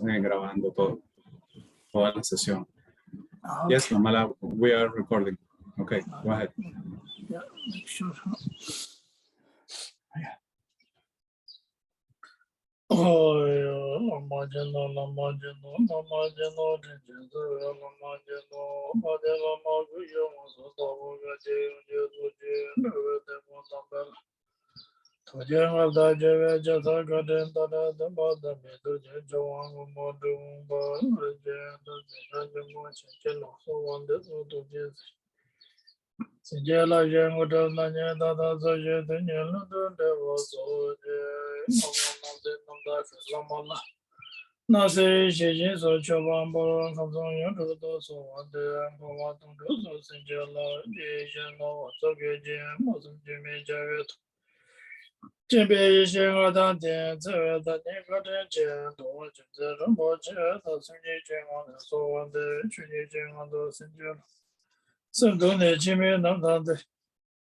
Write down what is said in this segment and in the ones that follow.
grabando toda la sesión. Okay. Yes, Mamala, we are recording. Okay, go ahead. Yeah, make sure. Yeah. Oh, yeah. Sejela jengo do na nye da da so je de nye lu do de wo so je mo mo de no da so mo la na se je je so cho ban bo kam so yo do do so wa de ko wa do do so sejela de je no so ge je mo so je me ja ye to je be ye je ga da de ze da ne ga de je do je ze ro mo je da so je je mo so wa de chu je je mo do sejela Some don't Jimmy not the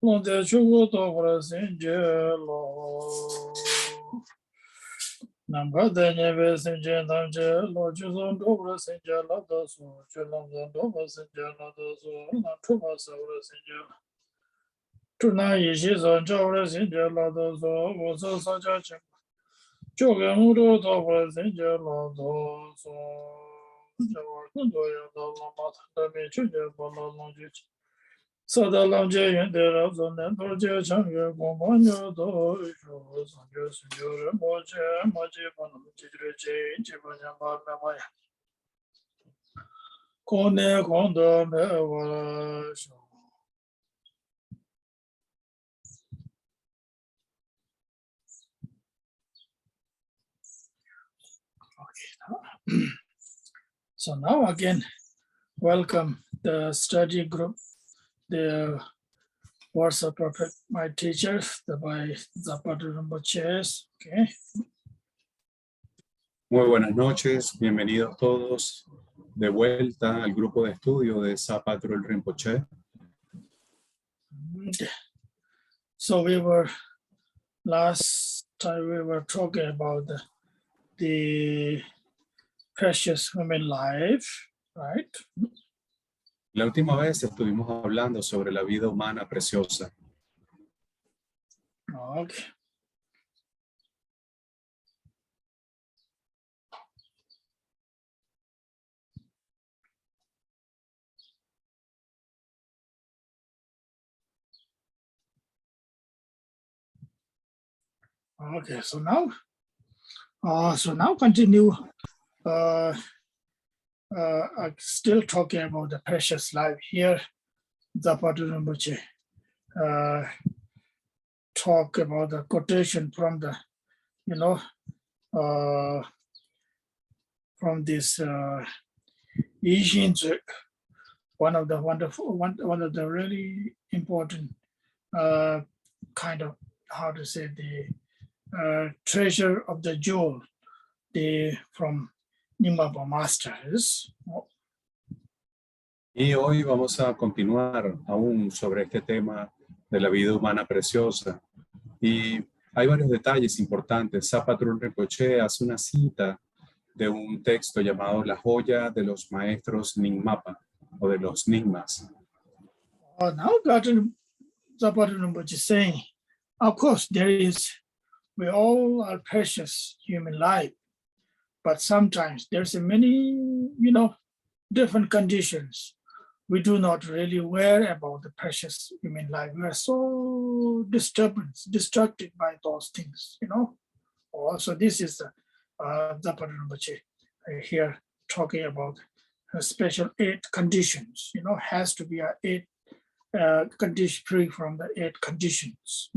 long the sugar over St. Jello. Number the never St. Jello, Lord Juson over St. Jello, those who Jello over St. Jello, those who not too much over St. Jello. Tonight she's on Joe St. Jello, those who was such a chip. Jogan Mudo over St. Jello, those who. So the long jay there of the Nando Changa, Gomano, do just your moja, Majiban, Jibana, Kone, Kondo, Meva. Okay. So now again, welcome the study group, the words of perfect, my teachers, by Zapata Rinpoche. Okay. Muy buenas noches, bienvenidos todos de vuelta al grupo de estudio de Zapata Rinpoche. So last time we were talking about the precious human life, right? La última vez estuvimos hablando sobre la vida humana preciosa. Okay. Okay, so now continue. Still talking about the precious life here. Zapata Rinpoche talk about the quotation from the, from this Yixin Zhi, one of the really important kind of, how to say, the treasure of the jewel, from Nyingmapa Masters. Y hoy vamos a continuar aún sobre este tema de la vida humana preciosa. Y hay varios detalles importantes. Zapata Rinpoche hace una cita de un texto llamado La joya de los maestros Nyingmapa, o de los Nyingmas. Now Zapata Rinpoche is saying, of course, we all are precious human life, but sometimes there's many, different conditions. We do not really worry about the precious human life. We are so distracted by those things, Also, this is Zapata Rinpoche here talking about special 8 conditions, has to be 8 condition free from the 8 conditions.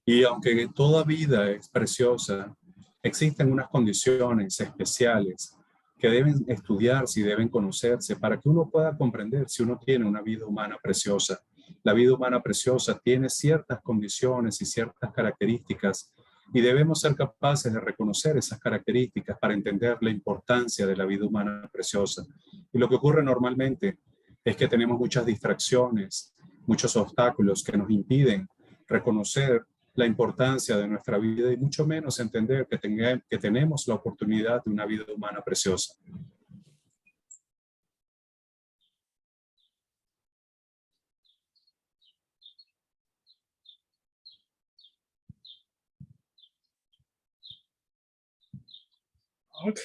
Y aunque toda vida es preciosa, existen unas condiciones especiales que deben estudiarse y deben conocerse para que uno pueda comprender si uno tiene una vida humana preciosa. La vida humana preciosa tiene ciertas condiciones y ciertas características y debemos ser capaces de reconocer esas características para entender la importancia de la vida humana preciosa. Y lo que ocurre normalmente es que tenemos muchas distracciones, muchos obstáculos que nos impiden reconocer la importancia de nuestra vida y mucho menos entender que tenemos la oportunidad de una vida humana preciosa. Okay,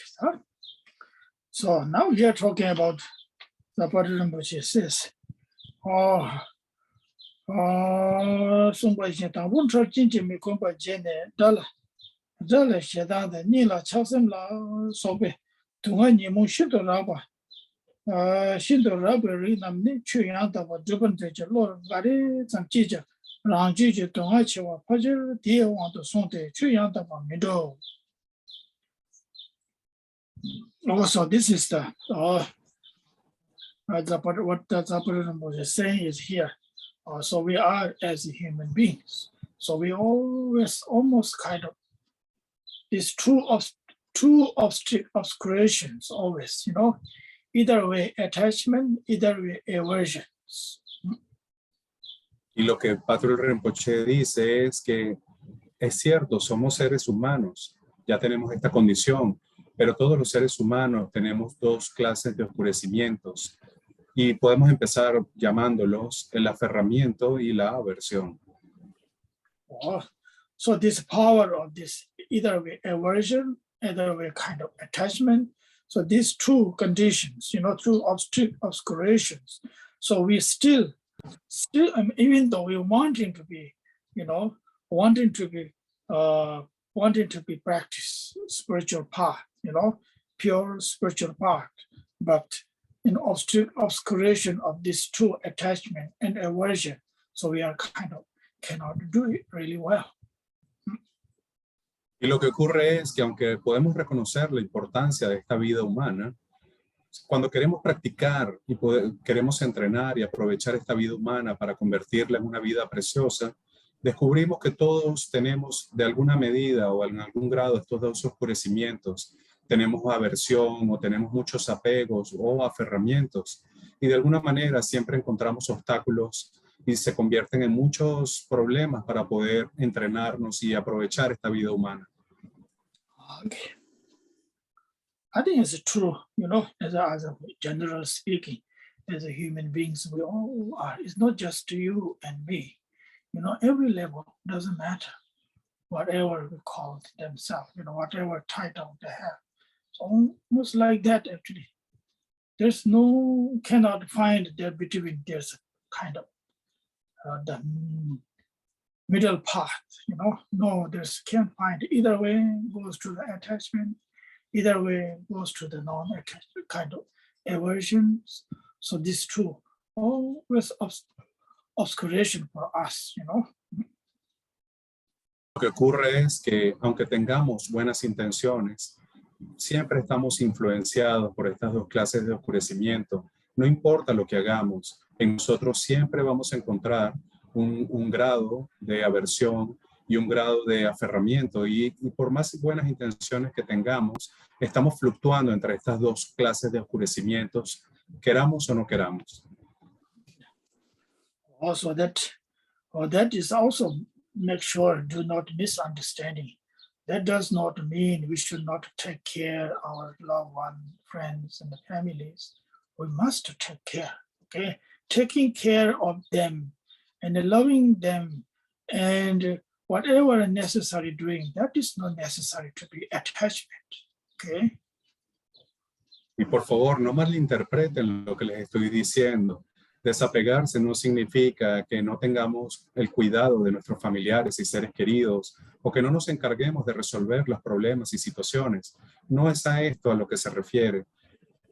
so now we are talking about the Rinpoche says, Sungpa Tang Wun Chor Jinji Mi Kumpa Jene Dala Shedang the Nila Chasem La Sobe Tunga Nimu Shinto Raba Shinto Raba Rinam Ni Chuyang Daba Drupan Teja Lor Gari Zang Jija Rang Jiji Tunga Chiwa Pajir Dia Wang To Sonte Chuyang Daba Mido. Also, this is the what the Zapata is saying is here. So we are as human beings. So we always almost kind of these two obscurations always, either way attachment, either way aversion. Y lo que Patrul Rinpoche dice es que es cierto, somos seres humanos, ya tenemos esta condición, pero todos los seres humanos tenemos dos clases de oscurecimientos y podemos empezar llamándolos el aferramiento y la aversión. So this power of this either way aversion, either way kind of attachment. So these two conditions, two obscurations. So we still, even though we wanting to be, wanting to be practice spiritual path, pure spiritual path, but in obscuration of these two attachment and aversion, so we are kind of cannot do it really well. Y lo que ocurre es que aunque podemos reconocer la importancia de esta vida humana, cuando queremos practicar y queremos entrenar y aprovechar esta vida humana para convertirla en una vida preciosa, descubrimos que todos tenemos de alguna medida o en algún grado estos dos oscurecimientos. Tenemos aversión o tenemos muchos apegos o aferramientos y de alguna manera siempre encontramos obstáculos y se convierten en muchos problemas para poder entrenarnos y aprovechar esta vida humana. Okay. I think it's true, as a general speaking, as a human beings, we all are. It's not just you and me. Every level doesn't matter, whatever we call themselves, whatever title they have. It's almost like that, actually. There's cannot find there between, there's a kind of the middle path, no, can't find. Either way goes to the attachment, either way goes to the non-attachment kind of aversions. So this two always obscuration for us, Lo que ocurre es que aunque tengamos buenas intenciones, siempre estamos influenciados por estas dos clases de oscurecimiento. No importa lo que hagamos, en nosotros siempre vamos a encontrar un grado de aversión y un grado de aferramiento. Y por más buenas intenciones que tengamos, estamos fluctuando entre estas dos clases de oscurecimientos, queramos o no queramos. Also that is also make sure do not misunderstanding. That does not mean we should not take care of our loved ones, friends, and families. We must take care, okay? Taking care of them and loving them and whatever necessary doing, that is not necessary to be attachment, okay? Y por favor, no malinterpreten lo que les estoy diciendo. Desapegarse no significa que no tengamos el cuidado de nuestros familiares y seres queridos o que no nos encarguemos de resolver los problemas y situaciones. No es a esto a lo que se refiere.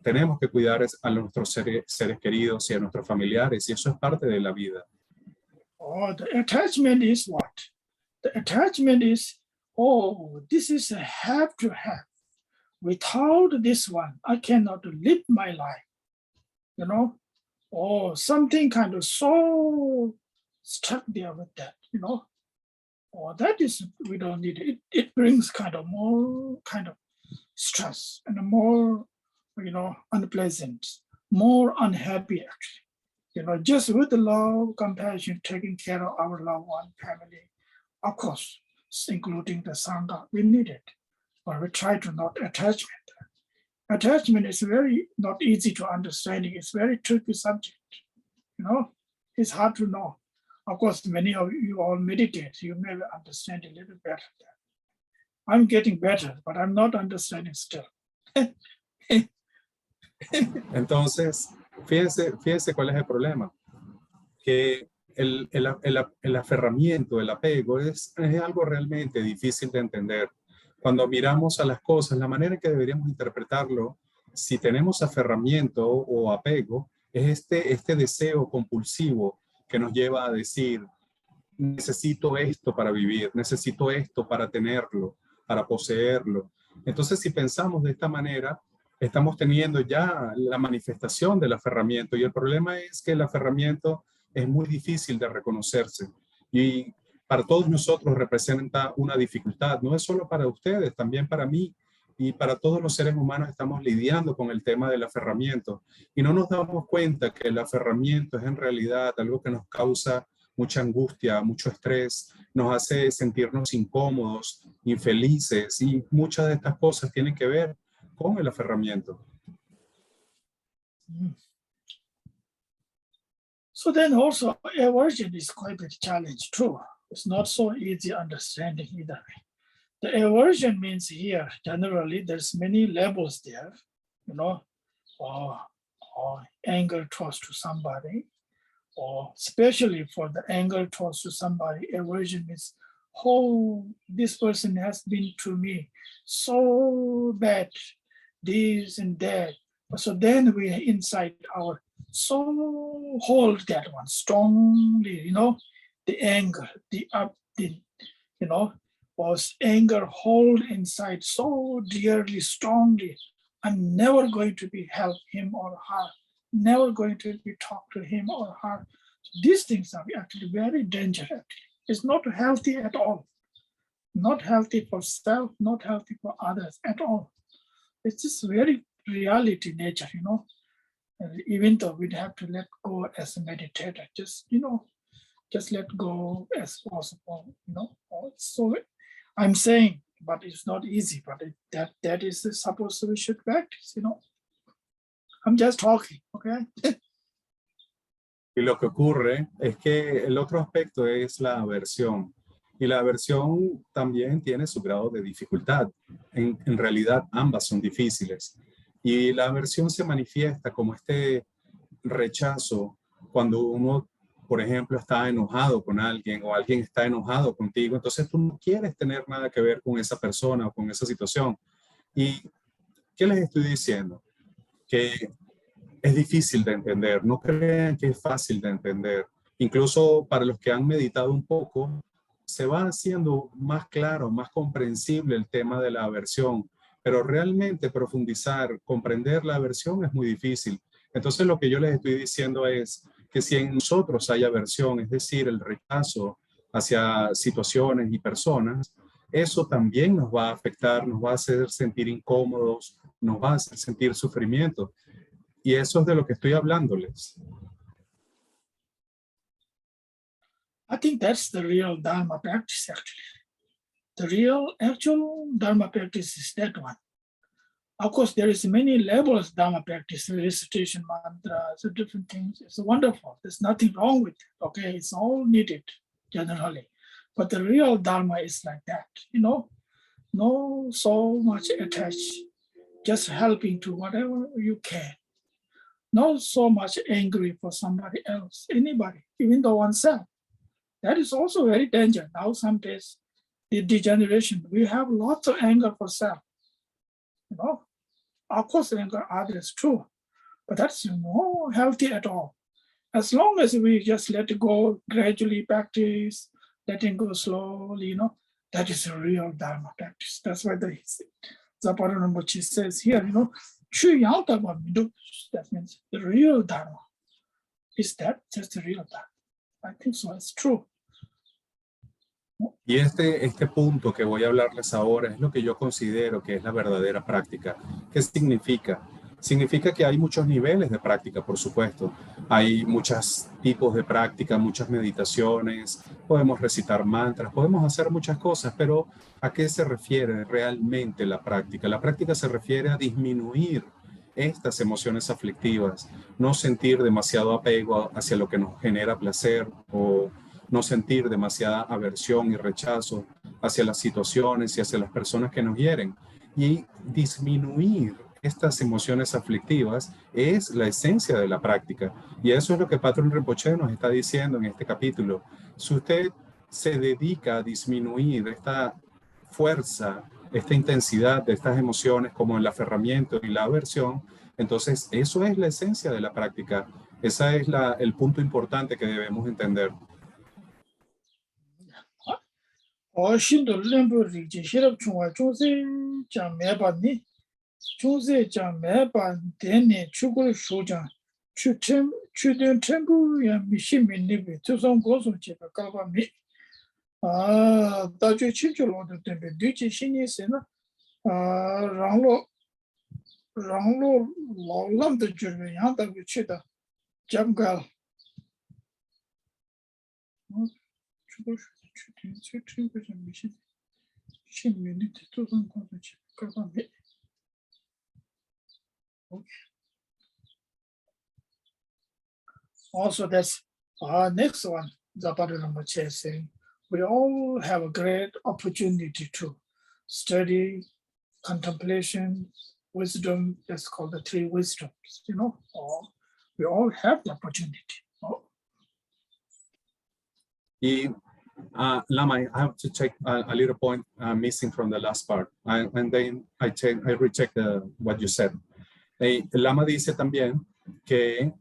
Tenemos que cuidar a nuestros seres queridos y a nuestros familiares y eso es parte de la vida. The attachment is what? The attachment is, this is a have to have. Without this one, I cannot live my life, or something kind of so stuck there with that, or that is, we don't need it. It brings kind of more kind of stress and more, unpleasant, more unhappy actually. Just with the love, compassion, taking care of our loved one, family, Of course, including the Sangha, we need it, but we try to not attachment. Attachment is very not easy to understand. It's very tricky subject. It's hard to know. Of course, many of you all meditate, you may understand a little better. I'm getting better, but I'm not understanding still. Entonces, fíjense cuál es el problema. Que el aferramiento, el apego es algo realmente difícil de entender. Cuando miramos a las cosas, la manera en que deberíamos interpretarlo, si tenemos aferramiento o apego, es este deseo compulsivo que nos lleva a decir, necesito esto para vivir, necesito esto para tenerlo, para poseerlo. Entonces, si pensamos de esta manera, estamos teniendo ya la manifestación del aferramiento, y el problema es que el aferramiento es muy difícil de reconocerse, y para todos nosotros representa una dificultad. No es solo para ustedes, también para mí y para todos los seres humanos. Estamos lidiando con el tema del aferramiento y no nos damos cuenta que el aferramiento es en realidad algo que nos causa mucha angustia, mucho estrés, nos hace sentirnos incómodos, infelices, y muchas de estas cosas tienen que ver con el aferramiento. So then also aversion is quite a bit challenge too. It's not so easy understanding either. The aversion means here, generally there's many levels there, or anger towards to somebody, or especially for the anger towards to somebody, aversion means, oh, this person has been to me so bad, this and that. So then we inside our soul hold that one strongly, the anger, was anger hold inside so dearly, strongly. I'm never going to be help him or her, never going to be talk to him or her. These things are actually very dangerous. It's not healthy at all. Not healthy for self, not healthy for others at all. It's just very reality nature, And even though we'd have to let go as a meditator, just let go as possible, So I'm saying, but it's not easy, but that is supposed to we should practice, I'm just talking, okay? Y lo que ocurre es que el otro aspecto es la aversión. Y la aversión también tiene su grado de dificultad. En realidad, ambas son difíciles. Y la aversión se manifiesta como este rechazo cuando uno, por ejemplo, está enojado con alguien o alguien está enojado contigo. Entonces tú no quieres tener nada que ver con esa persona o con esa situación. ¿Y qué les estoy diciendo? Que es difícil de entender. No crean que es fácil de entender. Incluso para los que han meditado un poco, se va haciendo más claro, más comprensible el tema de la aversión. Pero realmente profundizar, comprender la aversión es muy difícil. Entonces lo que yo les estoy diciendo es que si en nosotros hay aversión, es decir, el rechazo hacia situaciones y personas, eso también nos va a afectar, nos va a hacer sentir incómodos, nos va a hacer sentir sufrimiento. Y eso es de lo que estoy hablándoles. I think that's the real Dharma practice, actually. The real actual Dharma practice is that one. Of course, there is many levels Dharma practice, recitation mantras, different things. It's wonderful. There's nothing wrong with it. Okay, it's all needed generally. But the real Dharma is like that, no so much attached, just helping to whatever you can. Not so much angry for somebody else, anybody, even though oneself. That is also very dangerous. Now, some days, the degeneration, we have lots of anger for self. Of course, anger others too, but that's not healthy at all. As long as we just let it go, gradually practice, letting go slowly, that is a real Dharma practice. That's why the Zapato Rinpoche says here, Chu Yang Dharma, that means the real Dharma. Is that just the real Dharma? I think so, it's true. Y este punto que voy a hablarles ahora es lo que yo considero que es la verdadera práctica. ¿Qué significa? Significa que hay muchos niveles de práctica, por supuesto. Hay muchos tipos de práctica, muchas meditaciones, podemos recitar mantras, podemos hacer muchas cosas, pero ¿a qué se refiere realmente la práctica? La práctica se refiere a disminuir estas emociones aflictivas, no sentir demasiado apego hacia lo que nos genera placer o no sentir demasiada aversión y rechazo hacia las situaciones y hacia las personas que nos hieren. Y disminuir estas emociones aflictivas es la esencia de la práctica. Y eso es lo que Patrón Rinpoche nos está diciendo en este capítulo. Si usted se dedica a disminuir esta fuerza, esta intensidad de estas emociones como el aferramiento y la aversión, entonces eso es la esencia de la práctica. Ese es el punto importante que debemos entender. Also, that's next one. Zapata Rinpoche is saying, we all have a great opportunity to study, contemplation, wisdom. That's called the three wisdoms. We all have the opportunity. Lama, I have to check a little point missing from the last part, and then I recheck what you said. Lama dice también que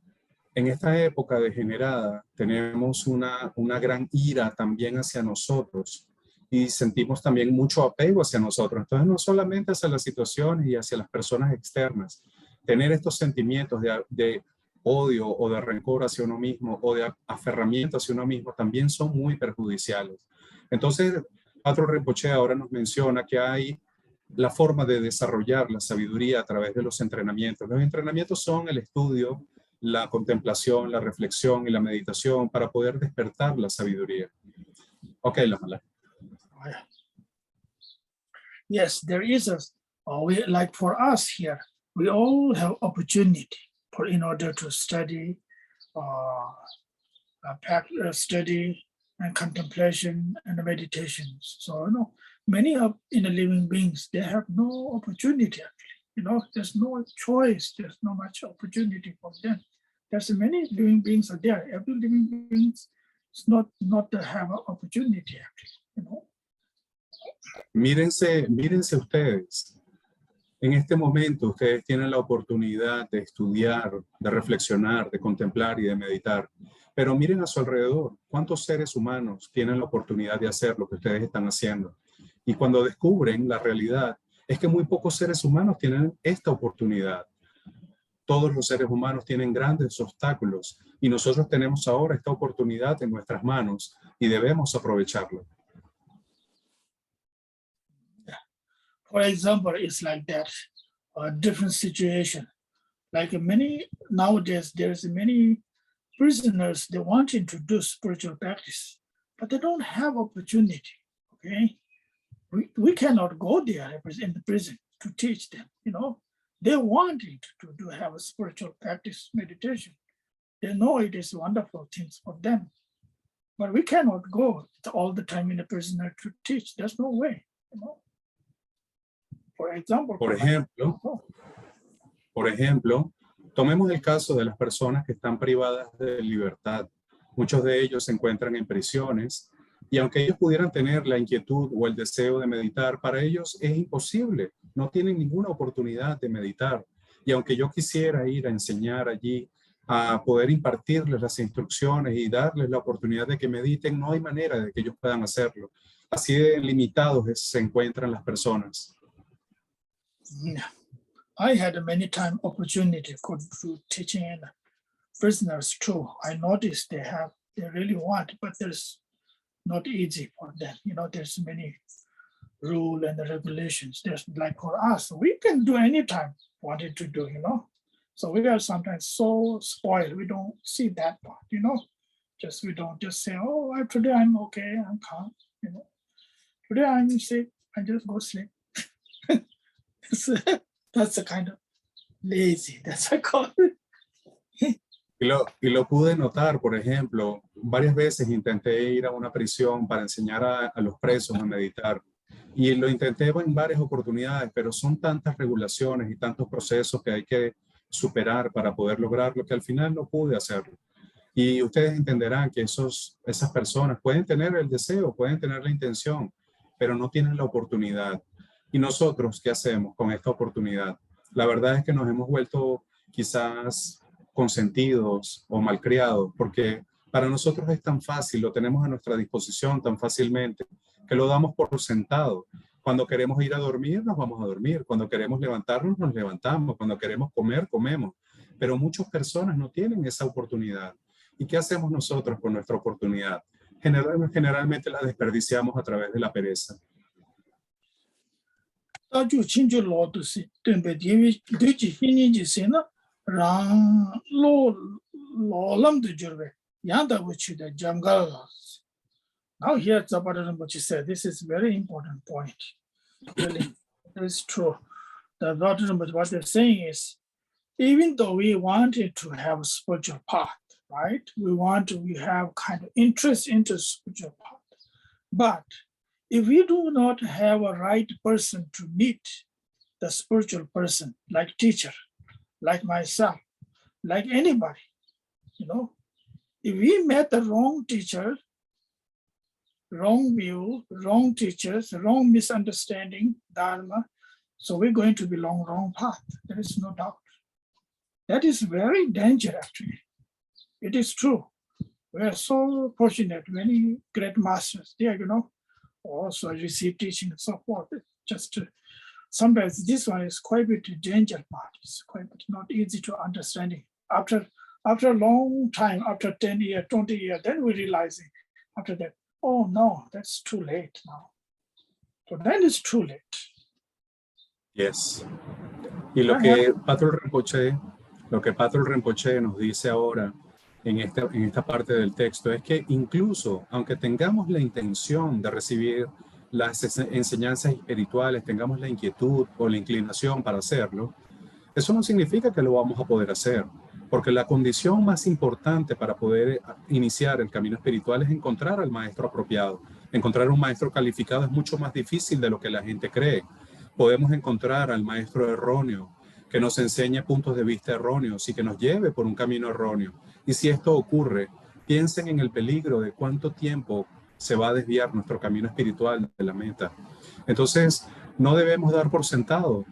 en esta época degenerada tenemos una gran ira también hacia nosotros y sentimos también mucho apego hacia nosotros. Entonces no solamente hacia las situaciones y hacia las personas externas, tener estos sentimientos de odio o de rencor hacia uno mismo o de aferramiento hacia uno mismo también son muy perjudiciales. Entonces, Patrón Rinpoche ahora nos menciona que hay la forma de desarrollar la sabiduría a través de los entrenamientos. Los entrenamientos son el estudio, la contemplación, la reflexión y la meditación para poder despertar la sabiduría. Ok, Lama. Yes, there is like for us here, we all have opportunity in order to study, study and contemplation and meditations. So, many of living beings, they have no opportunity actually. There's no choice. There's not much opportunity for them. There's many living beings are there. Every living being is not to have an opportunity actually. Mírense ustedes. En este momento ustedes tienen la oportunidad de estudiar, de reflexionar, de contemplar y de meditar. Pero miren a su alrededor, ¿cuántos seres humanos tienen la oportunidad de hacer lo que ustedes están haciendo? Y cuando descubren la realidad, es que muy pocos seres humanos tienen esta oportunidad. Todos los seres humanos tienen grandes obstáculos y nosotros tenemos ahora esta oportunidad en nuestras manos y debemos aprovecharlo. For example, it's like that, a different situation. Like nowadays, there's many prisoners, they want to introduce spiritual practice, but they don't have opportunity, okay? We cannot go there in the prison to teach them, They want to have a spiritual practice, meditation. They know it is wonderful things for them, but we cannot go all the time in the prisoner to teach. There's no way, Por ejemplo, tomemos el caso de las personas que están privadas de libertad. Muchos de ellos se encuentran en prisiones y aunque ellos pudieran tener la inquietud o el deseo de meditar, para ellos es imposible. No tienen ninguna oportunidad de meditar. Y aunque yo quisiera ir a enseñar allí, a poder impartirles las instrucciones y darles la oportunidad de que mediten, no hay manera de que ellos puedan hacerlo. Así de limitados se encuentran las personas. I had many time opportunity to teaching prisoners too. I noticed they really want, but there's not easy for them. There's many rules and regulations. There's like for us, we can do anytime wanted to do, So we are sometimes so spoiled. We don't see that part, Just we don't just say, oh, today I'm okay, I'm calm, you know. Today I'm sick, I just go sleep. That's the kind of lazy, that's what I call it. Y lo pude notar, por ejemplo, varias veces intenté ir a una prisión para enseñar a los presos a meditar. Y lo intenté en varias oportunidades, pero son tantas regulaciones y tantos procesos que hay que superar para poder lograrlo que al final no pude hacerlo. Y ustedes entenderán que esas personas pueden tener el deseo, pueden tener la intención, pero no tienen la oportunidad. ¿Y nosotros qué hacemos con esta oportunidad? La verdad es que nos hemos vuelto quizás consentidos o malcriados, porque para nosotros es tan fácil, lo tenemos a nuestra disposición tan fácilmente, que lo damos por sentado. Cuando queremos ir a dormir, nos vamos a dormir. Cuando queremos levantarnos, nos levantamos. Cuando queremos comer, comemos. Pero muchas personas no tienen esa oportunidad. ¿Y qué hacemos nosotros con nuestra oportunidad? Generalmente la desperdiciamos a través de la pereza. Now here Zapata Rinpoche said, this is very important point. Really, it's true. The Zapata Rinpoche, what they're saying is, even though we wanted to have a spiritual path, right? We have kind of interest into spiritual path. But if we do not have a right person to meet the spiritual person, like teacher, like myself, like anybody, you know, if we met the wrong teacher, wrong view, wrong teachers, wrong misunderstanding, Dharma, so we're going to be wrong path. There is no doubt. That is very dangerous, actually. It is true. We are so fortunate, many great masters there, you know, also receive teaching and so forth. Just sometimes this one is quite a bit dangerous part. It's quite a bit not easy to understanding. After a long time, after 10 years, 20 years, then we realizing after that, oh no, that's too late now. So then it's too late. Yes. Y lo que Patrul Rinpoche nos dice ahora en esta parte del texto es que incluso aunque tengamos la intención de recibir las enseñanzas espirituales, tengamos la inquietud o la inclinación para hacerlo, eso no significa que lo vamos a poder hacer, porque la condición más importante para poder iniciar el camino espiritual es encontrar al maestro apropiado. Encontrar un maestro calificado es mucho más difícil de lo que la gente cree. Podemos encontrar al maestro erróneo, que nos enseñe puntos de vista erróneos y que nos lleve por un camino erróneo. Y si esto ocurre, piensen en el peligro de cuánto tiempo se va a desviar nuestro camino espiritual de la meta. Entonces, no debemos dar por sentado.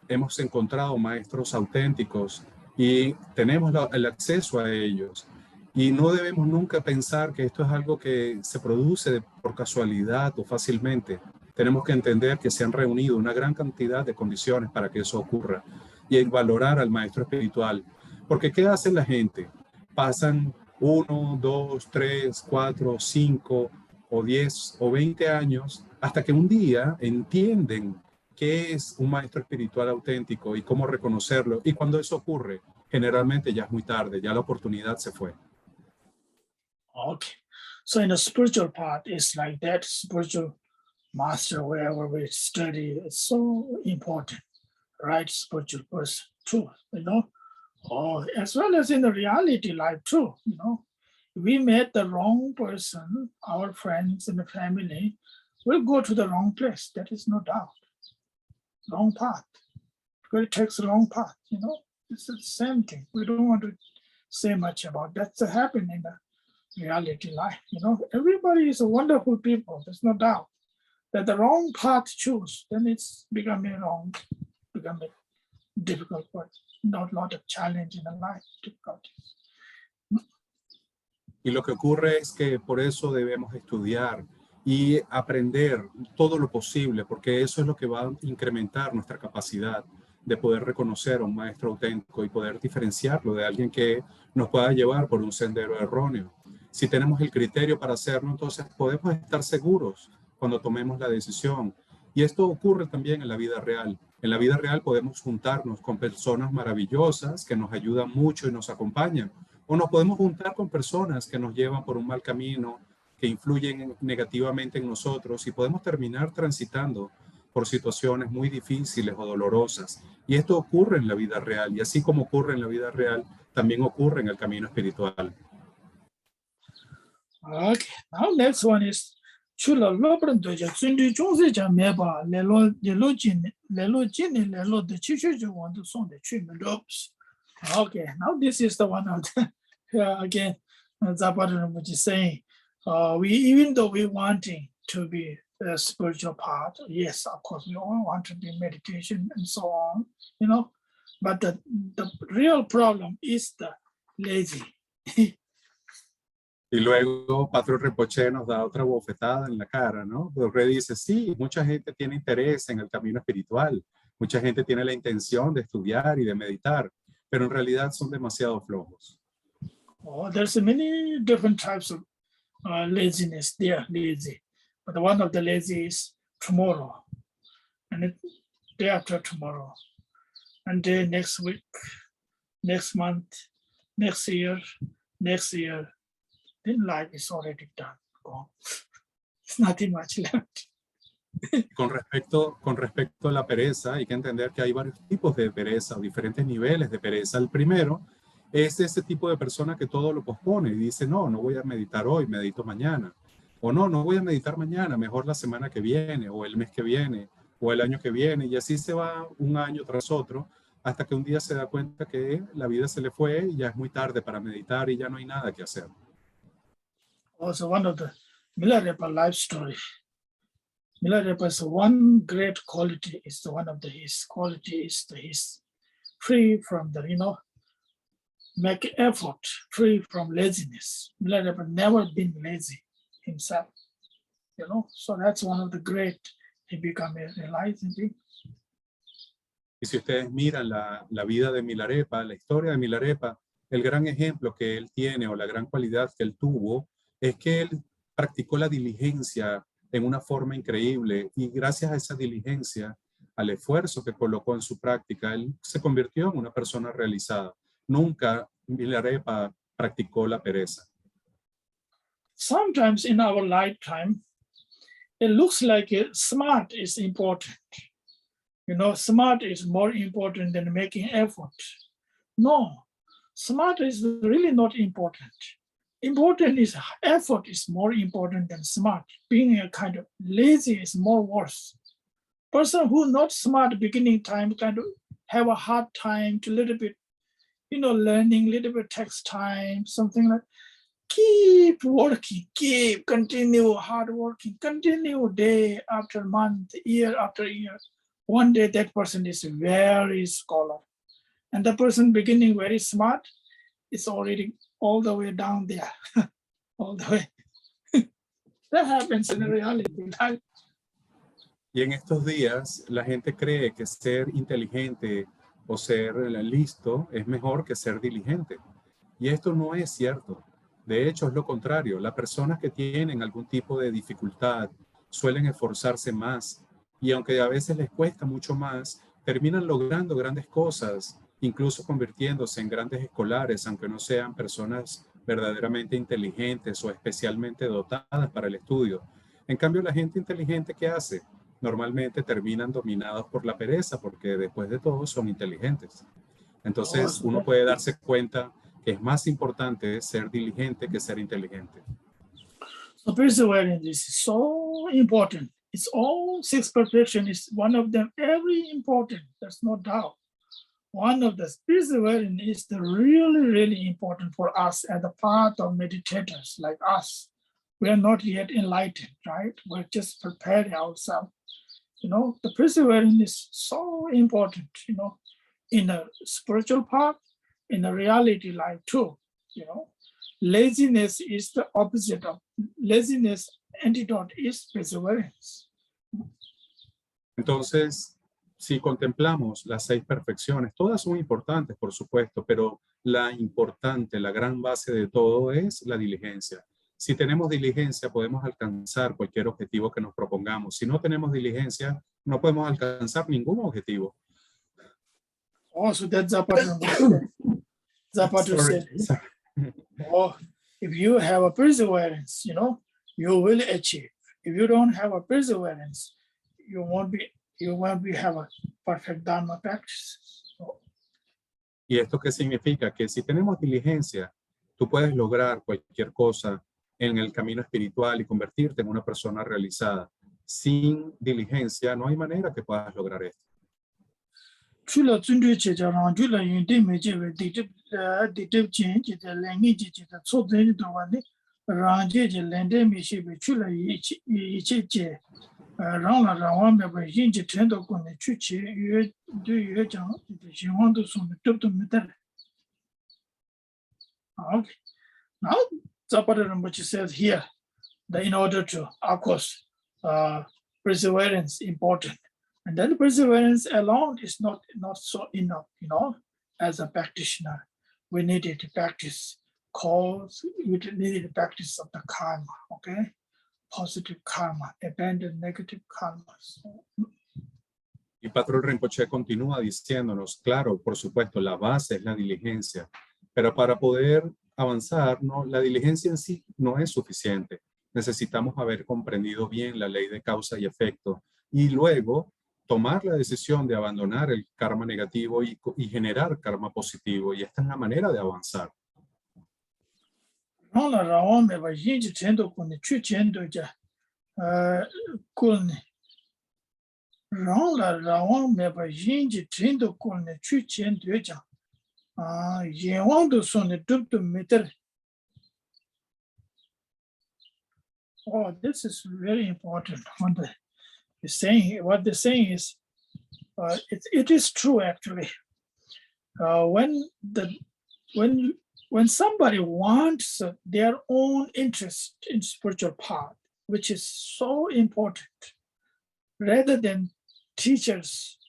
Hemos encontrado maestros auténticos y tenemos el acceso a ellos. Y no debemos nunca pensar que esto es algo que se produce por casualidad o fácilmente. Tenemos que entender que se han reunido una gran cantidad de condiciones para que eso ocurra y valorar al maestro espiritual. Porque ¿qué hace la gente? Pasan 1, 2, 3, 4, 5 o 10 o 20 años hasta que un día entienden qué es un maestro espiritual auténtico y cómo reconocerlo. Y cuando eso ocurre, generalmente ya es muy tarde, ya la oportunidad se fue. Okay. So in a spiritual path, it's like that spiritual master, wherever we study, it's so important, right? Spiritual person too, you know, or as well as in the reality life too, you know. We met the wrong person, our friends and the family, we'll go to the wrong place. That is no doubt. Wrong path. It takes the wrong path, you know. It's the same thing. We don't want to say much about that's happening in the reality life, you know. Everybody is a wonderful people. There's no doubt that the wrong path choose, then it's becoming wrong, becoming difficult, but not a lot of challenge in the life, difficulties. Y lo que ocurre es que por eso debemos estudiar y aprender todo lo posible, porque eso es lo que va a incrementar nuestra capacidad de poder reconocer a un maestro auténtico y poder diferenciarlo de alguien que nos pueda llevar por un sendero erróneo. Si tenemos el criterio para hacerlo, entonces podemos estar seguros cuando tomemos la decisión. Y esto ocurre también en la vida real. En la vida real podemos juntarnos con personas maravillosas que nos ayudan mucho y nos acompañan. O nos podemos juntar con personas que nos llevan por un mal camino, que influyen negativamente en nosotros y podemos terminar transitando por situaciones muy difíciles o dolorosas. Y esto ocurre en la vida real. Y así como ocurre en la vida real, también ocurre en el camino espiritual. Okay, now next one is chula lobran doja tsundi chungse cha meba lelo jin lelo de chichu ju want to song the treatment ups. Okay, now this is the one of the again Zapata which is saying we even though we wanting to be a spiritual part, yes, of course we all want to be meditation and so on, you know, but the real problem is the lazy. Y luego Patrón Rinpoche nos da otra bofetada en la cara, ¿no? Porque dice, sí, mucha gente tiene interés en el camino espiritual, mucha gente tiene la intención de estudiar y de meditar, pero en realidad son demasiado flojos. Oh, there's many different types of laziness. They are lazy, but one of the lazy is tomorrow, and day after tomorrow, and day next week, next month, next year. Then life is already done, gone. It's nothing much left. Con respecto a la pereza, hay que entender que hay varios tipos de pereza, diferentes niveles de pereza. El primero es ese tipo de persona que todo lo pospone y dice, no voy a meditar hoy, medito mañana. O no voy a meditar mañana, mejor la semana que viene, o el mes que viene, o el año que viene. Y así se va un año tras otro, hasta que un día se da cuenta que la vida se le fue y ya es muy tarde para meditar y ya no hay nada que hacer. Also, one of the Milarepa life story. Milarepa's one great quality is his quality is he's free from the, make effort, free from laziness. Milarepa never been lazy himself, so that's one of the great, he became a realizing thing. Y si ustedes miran la vida de Milarepa, la historia de Milarepa, el gran ejemplo que él tiene o la gran cualidad que él tuvo es que él practicó la diligencia en una forma increíble y gracias a esa diligencia, al esfuerzo que colocó en su práctica, él se convirtió en una persona realizada. Nunca Milarepa practicó la pereza. Sometimes in our lifetime, it looks like smart is important. Smart is more important than making effort. No, smart is really not important. Important is effort is more important than smart. Being a kind of lazy is more worse. Person who not smart beginning time kind of have a hard time to little bit, learning, little bit takes time, something like keep working, continue hard working, continue day after month, year after year. One day that person is very scholar. And the person beginning very smart is already all the way down there, all the way. That happens in reality. Y en estos días, la gente cree que ser inteligente o ser listo es mejor que ser diligente. Y esto no es cierto. De hecho, es lo contrario. Las personas que tienen algún tipo de dificultad suelen esforzarse más. Y aunque a veces les cuesta mucho más, terminan logrando grandes cosas, incluso convirtiéndose en grandes escolares, aunque no sean personas verdaderamente inteligentes o especialmente dotadas para el estudio. En cambio, la gente inteligente, ¿qué hace? Normalmente terminan dominados por la pereza, porque después de todo son inteligentes. Entonces, uno puede darse cuenta que es más importante ser diligente que ser inteligente. So perseverance is so important. It's all six perfection is one of them, very important. There's no doubt. One of the perseverance is the really, really important for us as a part of meditators like us. We are not yet enlightened, right? We're just preparing ourselves. The perseverance is so important, in a spiritual part, in a reality life too, Laziness is the opposite of laziness. Antidote is perseverance. Entonces, si contemplamos las 6 perfecciones, todas son importantes, por supuesto, pero la importante, la gran base de todo es la diligencia. Si tenemos diligencia, podemos alcanzar cualquier objetivo que nos propongamos. Si no tenemos diligencia, no podemos alcanzar ningún objetivo. Oh, so that's Zapata. Zapata said. Or if you have a perseverance, you will achieve. If you don't have a perseverance, you won't have a perfect Dharma practice. So, ¿Y esto qué significa? Que si tenemos diligencia, tú puedes lograr cualquier cosa en el camino espiritual y convertirte en una persona realizada. Sin diligencia no hay manera que puedas lograr esto. chula zundui checha rang chula yun di me chewe ditib chen che te lengi che che te tso zeni dorwa di rang che che lende me shewe chula yi che che rang la rangwa me pa yin che tendo kone chu che yue chang yin wang tu sung tup tu me tar. Okay. Now, Zapata Rinpoche says here that in order to, of course, perseverance important. And then perseverance alone is not so enough, as a practitioner. We needed to practice cause, we needed to practice of the karma, okay? Positive karma, abandon negative karma. Y Patrón Rinpoche continúa diciéndonos, claro, por supuesto, la base es la diligencia, pero para poder avanzar, ¿no? La diligencia en sí no es suficiente. Necesitamos haber comprendido bien la ley de causa y efecto y luego tomar la decisión de abandonar el karma negativo y generar karma positivo. Y esta es la manera de avanzar. Oh, this is very important. What they're saying is, it is true actually. When somebody wants their own interest in spiritual path, which is so important, rather than teachers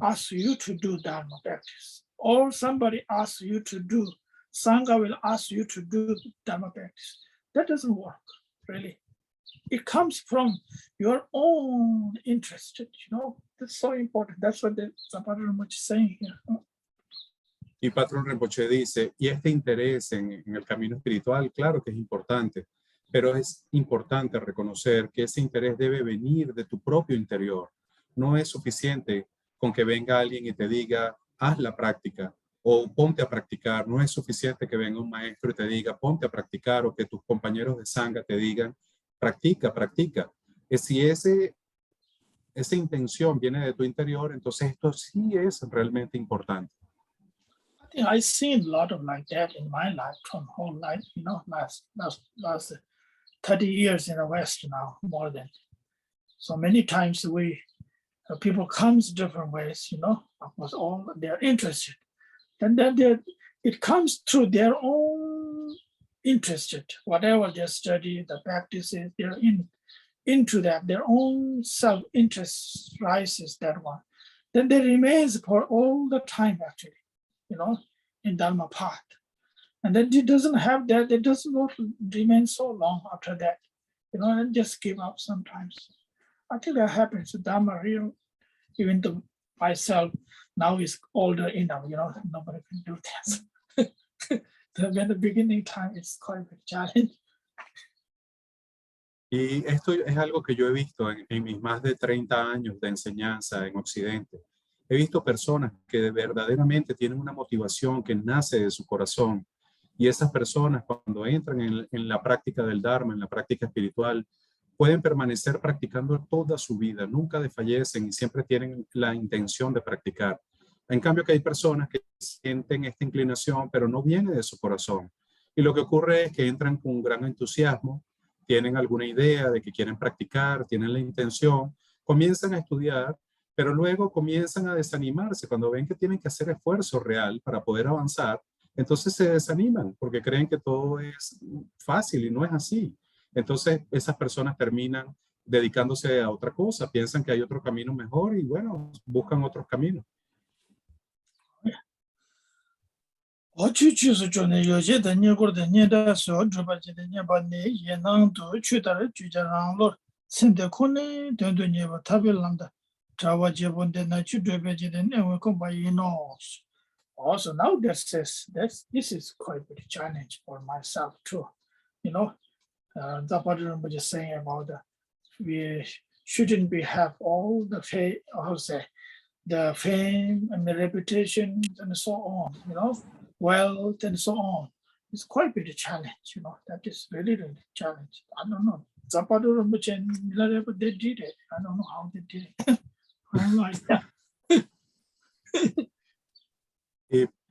ask you to do Dharma practice, or somebody asks you to do, Sangha will ask you to do Dharma practice. That doesn't work, really. It comes from your own interest, That's so important. That's what the Zapata Rinpoche is saying here. Y Patrón Rinpoche dice, y este interés en el camino espiritual, claro que es importante, pero es importante reconocer que ese interés debe venir de tu propio interior. No es suficiente con que venga alguien y te diga, haz la práctica o ponte a practicar. No es suficiente que venga un maestro y te diga, ponte a practicar, o que tus compañeros de Sangha te digan, practica. Si esa intención viene de tu interior, entonces esto sí es realmente importante. I think I've seen a lot of like that in my life, from whole life, last 30 years in the West now, more than. So many times people comes different ways, of course, all they're interested. And then it comes through their own interested, whatever they study, the practices, they're into that, their own self-interest rises that one. Then they remains for all the time actually, in Dharma path. And then it doesn't have that, it does not remain so long after that, and just give up sometimes. I think that happens to Dharma real, even though myself now is older enough, nobody can do that. When the beginning time is quite a challenge. Y esto es algo que yo he visto en mis más de 30 años de enseñanza en Occidente. He visto personas que verdaderamente tienen una motivación que nace de su corazón. Y esas personas, cuando entran en la práctica del Dharma, en la práctica espiritual, pueden permanecer practicando toda su vida, nunca desfallecen y siempre tienen la intención de practicar. En cambio que hay personas que sienten esta inclinación, pero no viene de su corazón. Y lo que ocurre es que entran con un gran entusiasmo, tienen alguna idea de que quieren practicar, tienen la intención, comienzan a estudiar, pero luego comienzan a desanimarse cuando ven que tienen que hacer esfuerzo real para poder avanzar. Entonces se desaniman porque creen que todo es fácil y no es así. Entonces esas personas terminan dedicándose a otra cosa, piensan que hay otro camino mejor y bueno, buscan otros caminos. Also now this is quite a big challenge for myself too. You know, the Padre was saying about we shouldn't be have all the fame, the fame and the reputation and so on, you know, wealth and so on. It's quite a big challenge, you know, that is really, really challenge. I don't know. Zapata Rinpoche and Milarepa, they did it. I don't know how they did it. I'm like,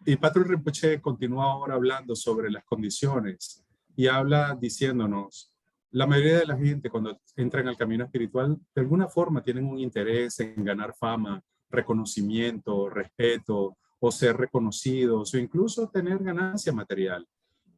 Y Patrul Rinpoche continúa ahora hablando sobre las condiciones y habla diciéndonos, la mayoría de la gente cuando entra en el camino espiritual, de alguna forma tienen un interés en ganar fama, reconocimiento, respeto, o ser reconocidos, o incluso tener ganancia material.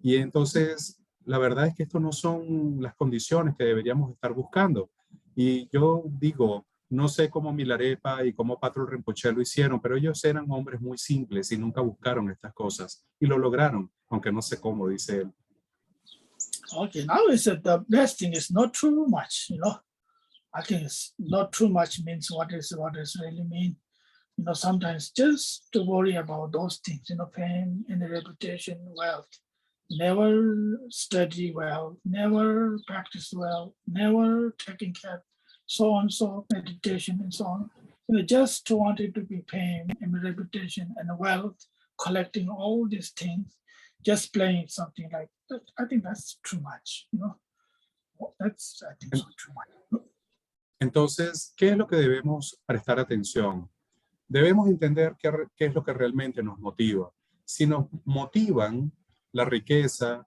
Y entonces, la verdad es que esto no son las condiciones que deberíamos estar buscando. Y yo digo, no sé cómo Milarepa y cómo Patrul Rinpoche lo hicieron, pero ellos eran hombres muy simples y nunca buscaron estas cosas. Y lo lograron, aunque no sé cómo, dice él. okay, now is that the best thing is not too much, you know. I think it's not too much means what does really mean. You know, sometimes just to worry about those things, you know, fame and reputation, wealth. Never study well, never practice well, never taking care, so on, so meditation and so on. You know, just wanted to be fame and reputation and wealth, collecting all these things, just playing something like that. I think that's too much, you know. That's, I think, so too much. Entonces, ¿qué es lo que debemos prestar atención? Debemos entender qué es lo que realmente nos motiva. Si nos motivan la riqueza,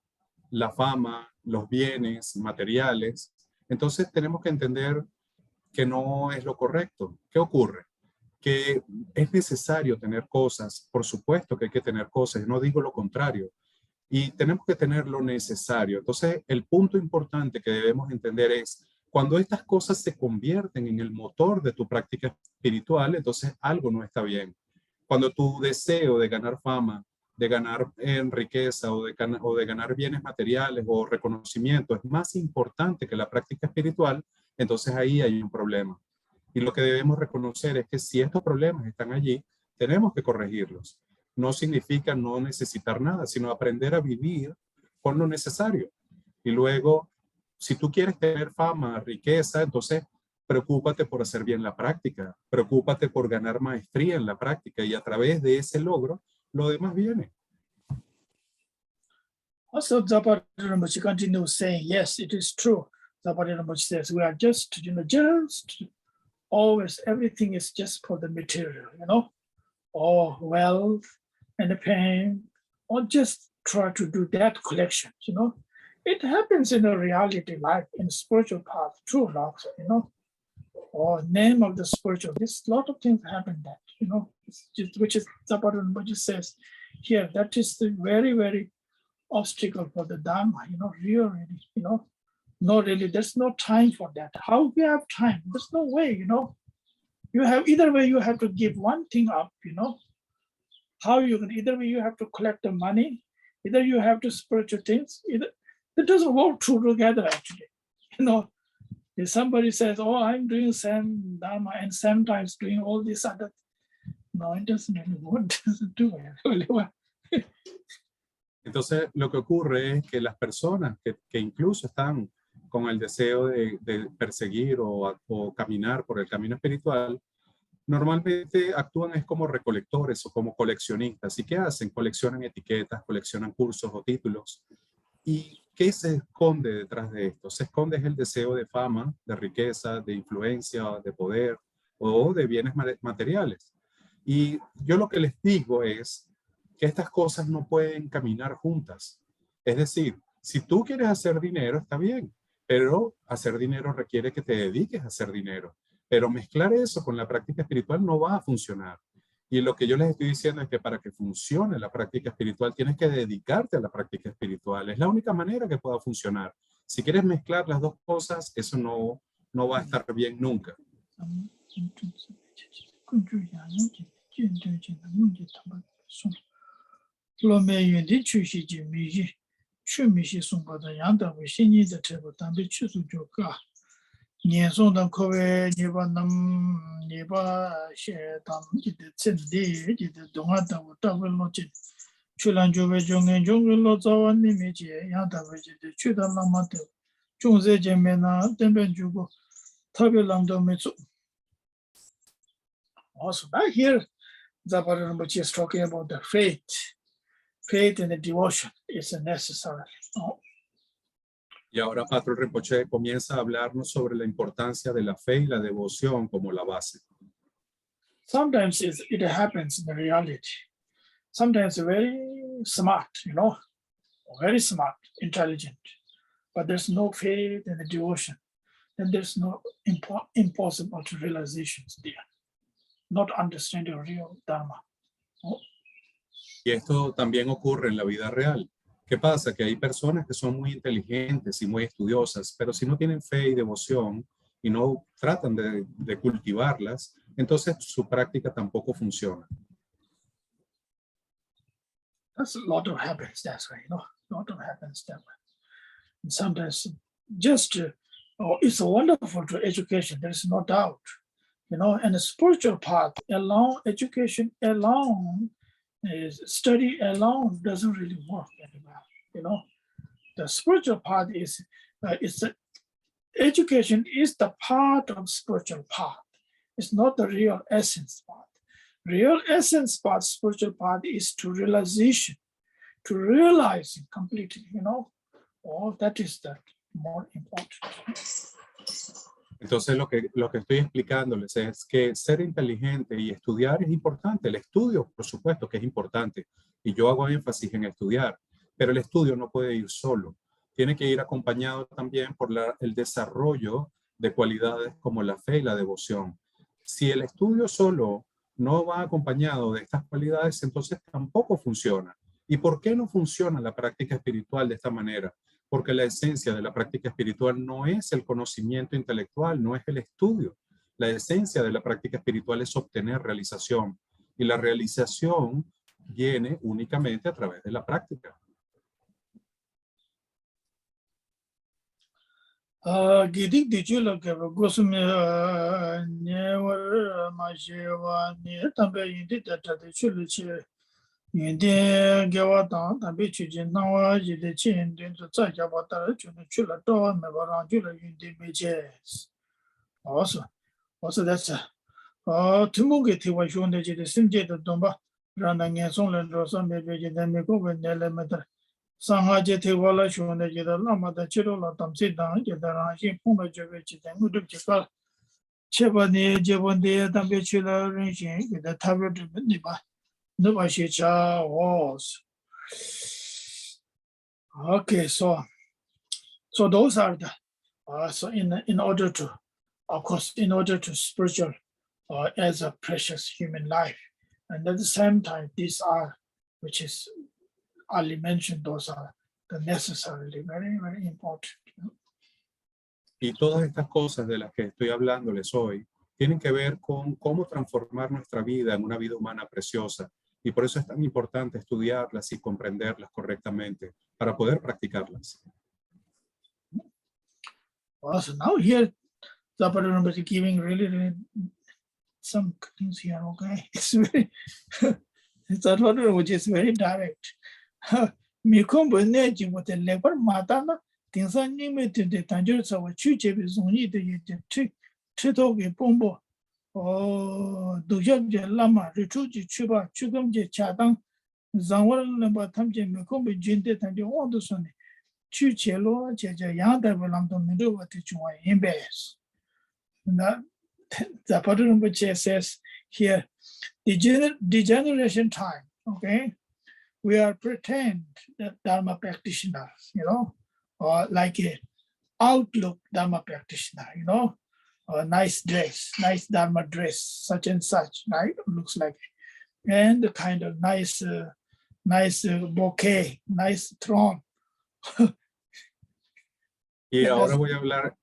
la fama, los bienes materiales, entonces tenemos que entender que no es lo correcto. ¿Qué ocurre? Que es necesario tener cosas, por supuesto que hay que tener cosas, no digo lo contrario, y tenemos que tener lo necesario. Entonces, el punto importante que debemos entender es, cuando estas cosas se convierten en el motor de tu práctica espiritual, entonces algo no está bien. Cuando tu deseo de ganar fama, de ganar riqueza o de ganar bienes materiales o reconocimiento es más importante que la práctica espiritual, entonces ahí hay un problema. Y lo que debemos reconocer es que si estos problemas están allí, tenemos que corregirlos. No significa no necesitar nada, sino aprender a vivir con lo necesario. Y luego, si tú quieres tener fama, riqueza, entonces preocúpate por hacer bien la práctica, preocúpate por ganar maestría en la práctica y a través de ese logro, lo demás viene. Also, Zapata Rinpoche continues saying, yes, it is true. Zapata Rinpoche says, we are just, you know, just always, everything is just for the material, you know, or wealth and the pain, or just try to do that collection, you know. It happens in a reality life, in spiritual path, true love, you know, or name of the spiritual. This lot of things happen that, you know, it's just, which is Zapata Rinpoche says here, that is the very, very obstacle for the Dharma, you know, really, you know, no, really, there's no time for that. How we have time? There's no way, you know. You have either way, you have to give one thing up, you know. How you can either way you have to collect the money, either you have to spiritual things, either it doesn't work two together actually. You know, if somebody says, oh, I'm doing same Dharma and sometimes doing all this other, no, it doesn't really work, it doesn't do it really well. Entonces, lo que ocurre es que las personas que incluso están con el deseo de perseguir o caminar por el camino espiritual, normalmente actúan es como recolectores o como coleccionistas. ¿Y qué hacen? Coleccionan etiquetas, coleccionan cursos o títulos. ¿Y qué se esconde detrás de esto? Se esconde el deseo de fama, de riqueza, de influencia, de poder o de bienes materiales. Y yo lo que les digo es que estas cosas no pueden caminar juntas. Es decir, si tú quieres hacer dinero, está bien, pero hacer dinero requiere que te dediques a hacer dinero. Pero mezclar eso con la práctica espiritual no va a funcionar. Y lo que yo les estoy diciendo es que para que funcione la práctica espiritual tienes que dedicarte a la práctica espiritual. Es la única manera que pueda funcionar. Si quieres mezclar las dos cosas, eso no va a estar bien nunca. Nienson dan kowe niba nam niba she tam jide tsendi jide donga da wata lo jin chulan jobe jongen jongen lo zawan ni me je yang da we jide chudan lama de jongze je me na denben jugo tabe lamdo me zu. Also back here Zapata Rinpoche is talking about the faith. Faith and the devotion is necessary. No? Y ahora Patrón Rinpoche comienza a hablarnos sobre la importancia de la fe y la devoción como la base. Sometimes it happens in the reality. Sometimes very smart, very smart, intelligent, but there's no faith and the devotion. Then there's no impossible to realizations there. Not understanding real Dharma. No? Y esto también ocurre en la vida real. ¿Qué pasa? Que hay personas que son muy inteligentes y muy estudiosas, pero si no tienen fe y devoción y no tratan de cultivarlas, entonces su práctica tampoco funciona. That's a lot of happens that way, A lot of happens that way. And sometimes just, it's wonderful to education, there's no doubt, and the spiritual path alone, education alone, study alone doesn't really work very well, The spiritual path is, education is the part of spiritual path. It's not the real essence path. Real essence path, spiritual path is to realization, to realize it completely, that is the more important. Entonces lo que estoy explicándoles es que ser inteligente y estudiar es importante. El estudio, por supuesto que es importante. Y yo hago énfasis en estudiar. Pero el estudio no puede ir solo. Tiene que ir acompañado también por el desarrollo de cualidades como la fe y la devoción. Si el estudio solo no va acompañado de estas cualidades, entonces tampoco funciona. ¿Y por qué no funciona la práctica espiritual de esta manera? Porque la esencia de la práctica espiritual no es el conocimiento intelectual, no es el estudio. La esencia de la práctica espiritual es obtener realización. Y la realización viene únicamente a través de la práctica. Gidik dichula keba gosumi nyewar mashewa nye tambe yindi tata dichula che yindi gewa tang tambe chujin nangwa yidi chi yindi tu tsa jaba tara chuni chula towa meba rangjula yindi meches. Also that's tumungi tiwa shunde jide simje da domba randa ngen song len rosa mebe jide meko we nele medar. Sangaje te wala shone jeda lama da chiro la tamsi dang jeda rashi puma jebe chida nguduk chikal cheba ne jebon de tambe chila rinshin jeda tabe de niba nuba shi cha was. Okay, so those are the so in order to, of course, in order to spiritual as a precious human life, and at the same time these are, which is Ali mentioned, those are the necessarily very, very important. Y todas estas cosas de las que estoy hablándoles hoy tienen que ver con cómo transformar nuestra vida en una vida humana preciosa. Y por eso es tan importante estudiarlas y comprenderlas correctamente para poder practicarlas. So now here, Zapata is giving really some things here, okay? It's very, Zapata, which is very direct. Mikombo neji with the labor matana, things are limited the tangers of a chuche is only the Chitogi Pombo or Duja Lama, Richuji Chuba, Chugam Chadang, Zawal number Tamje Mikombo Jinte and you want to sonny. Chuchelo, Jaja Yanda Velamto Medu, what you want in bears. The Patrumbuche says here, degeneration time, okay? We are pretend that Dharma practitioners, or like a outlook Dharma practitioner, a nice dress, nice Dharma dress, such and such, right? Looks like it. And the kind of nice bouquet, nice throne. Y ahora voy a hablar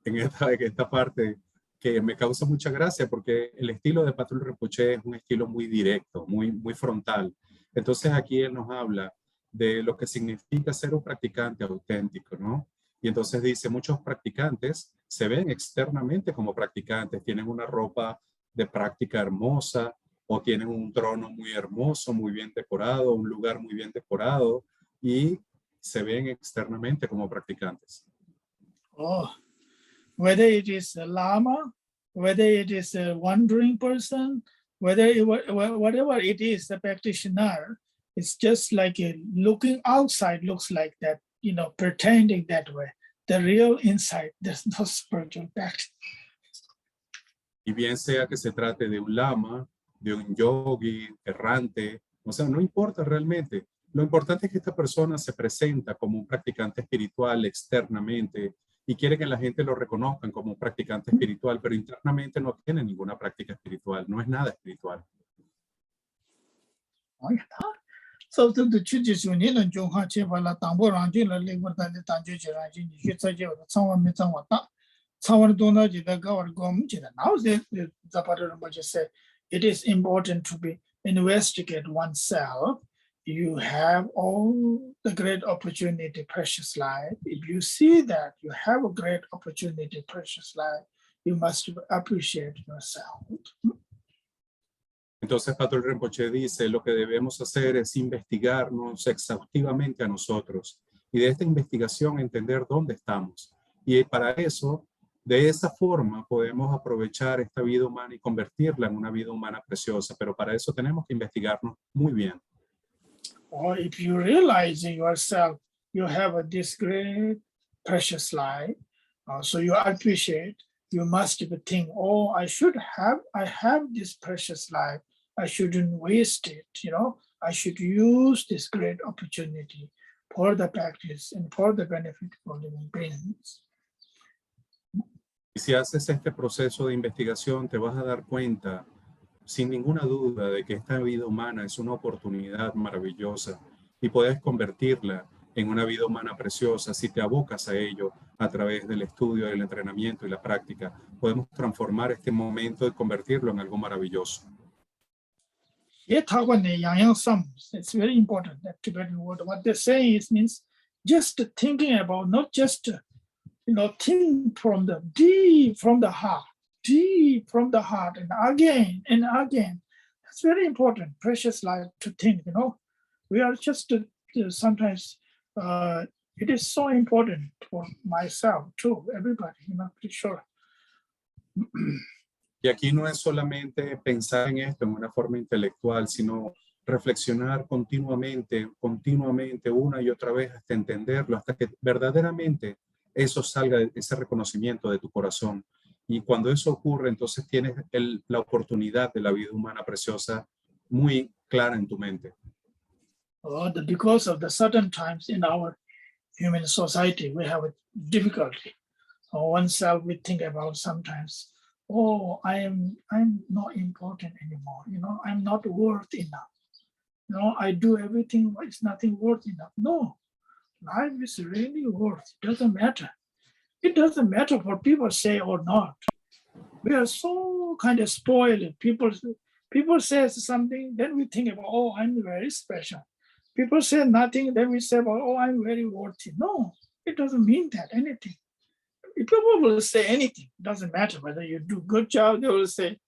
en esta parte que me causa mucha gracia porque el estilo de Patrón Rinpoche es un estilo muy directo, muy frontal. Entonces aquí él nos habla de lo que significa ser un practicante auténtico, ¿no? Y entonces dice, muchos practicantes se ven externamente como practicantes, tienen una ropa de práctica hermosa o tienen un trono muy hermoso, muy bien decorado, un lugar muy bien decorado y se ven externamente como practicantes. Oh, whether it is a lama, whether it is a wandering person, whatever it is, the practitioner, it's just like looking outside looks like that, pretending that way. The real inside, there's no spiritual practice. Y bien sea que se trate de un lama, de un yogi errante, o sea, no importa realmente. Lo importante es que esta persona se presenta como un practicante espiritual externamente y quiere que la gente lo reconozcan como un practicante espiritual, pero internamente no tiene ninguna práctica espiritual, no es nada espiritual. It is important to be investigate oneself. You have all the great opportunity, precious life. If you see that you have a great opportunity, precious life, you must appreciate yourself. Entonces, Patrul Rinpoche dice, lo que debemos hacer es investigarnos exhaustivamente a nosotros y de esta investigación entender dónde estamos. Y para eso, de esa forma, podemos aprovechar esta vida humana y convertirla en una vida humana preciosa, pero para eso tenemos que investigarnos muy bien. Or if you realize in yourself, you have this great precious life, so you appreciate, you must think, oh, I have this precious life. I shouldn't waste it, I should use this great opportunity for the practice and for the benefit of living beings. Y si haces este proceso de investigación, te vas a dar cuenta, sin ninguna duda, de que esta vida humana es una oportunidad maravillosa y puedes convertirla en una vida humana preciosa si te abocas a ello a través del estudio, del entrenamiento y la práctica. Podemos transformar este momento y convertirlo en algo maravilloso. It's very important, that Tibetan word. What they say means just thinking about, not just think from the deep from the heart, and again and again. That's very important, precious life to think. We are just sometimes it is so important for myself too, everybody, pretty sure. Y aquí no es solamente pensar en esto en una forma intelectual, sino reflexionar continuamente, una y otra vez hasta entenderlo, hasta que verdaderamente eso salga, ese reconocimiento de tu corazón. Y cuando eso ocurre, entonces tienes la oportunidad de la vida humana preciosa muy clara en tu mente. Because of the certain times in our human society, we have a difficulty. Oneself, we think about sometimes, oh, I'm not important anymore. I'm not worth enough. I do everything, but it's nothing worth enough. No, life is really worth. It doesn't matter. It doesn't matter what people say or not. We are so kind of spoiled. People say something, then we think about, oh, I'm very special. People say nothing, then we say, oh, I'm very worthy. No, it doesn't mean that anything. If people will say anything, it doesn't matter whether you do good job, they will say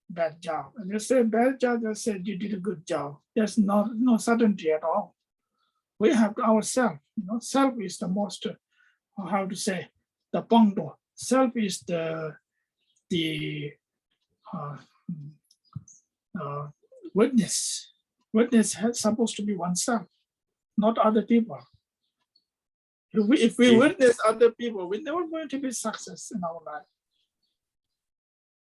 bad job. And they say bad job, they say you did a good job. There's no certainty at all. We have ourselves. Self is the most, how to say, the bangdo. Self is the witness. Witness is supposed to be oneself, not other people. If we witness other people, we're never going to be success in our life.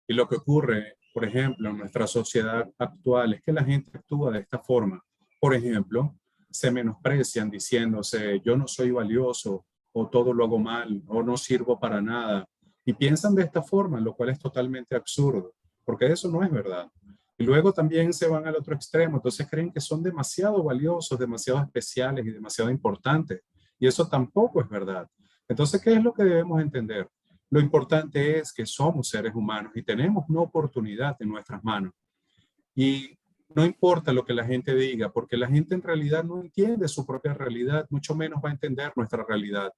Y lo que ocurre, por ejemplo, en nuestra sociedad actual es que la gente actúa de esta forma. Por ejemplo, se menosprecian diciéndose yo no soy valioso o todo lo hago mal o no sirvo para nada. Y piensan de esta forma, lo cual es totalmente absurdo, porque eso no es verdad. Y luego también se van al otro extremo, entonces creen que son demasiado valiosos, demasiado especiales y demasiado importantes. Y eso tampoco es verdad. Entonces, ¿qué es lo que debemos entender? Lo importante es que somos seres humanos y tenemos una oportunidad en nuestras manos. Y no importa lo que la gente diga, porque la gente en realidad no entiende su propia realidad, mucho menos va a entender nuestra realidad.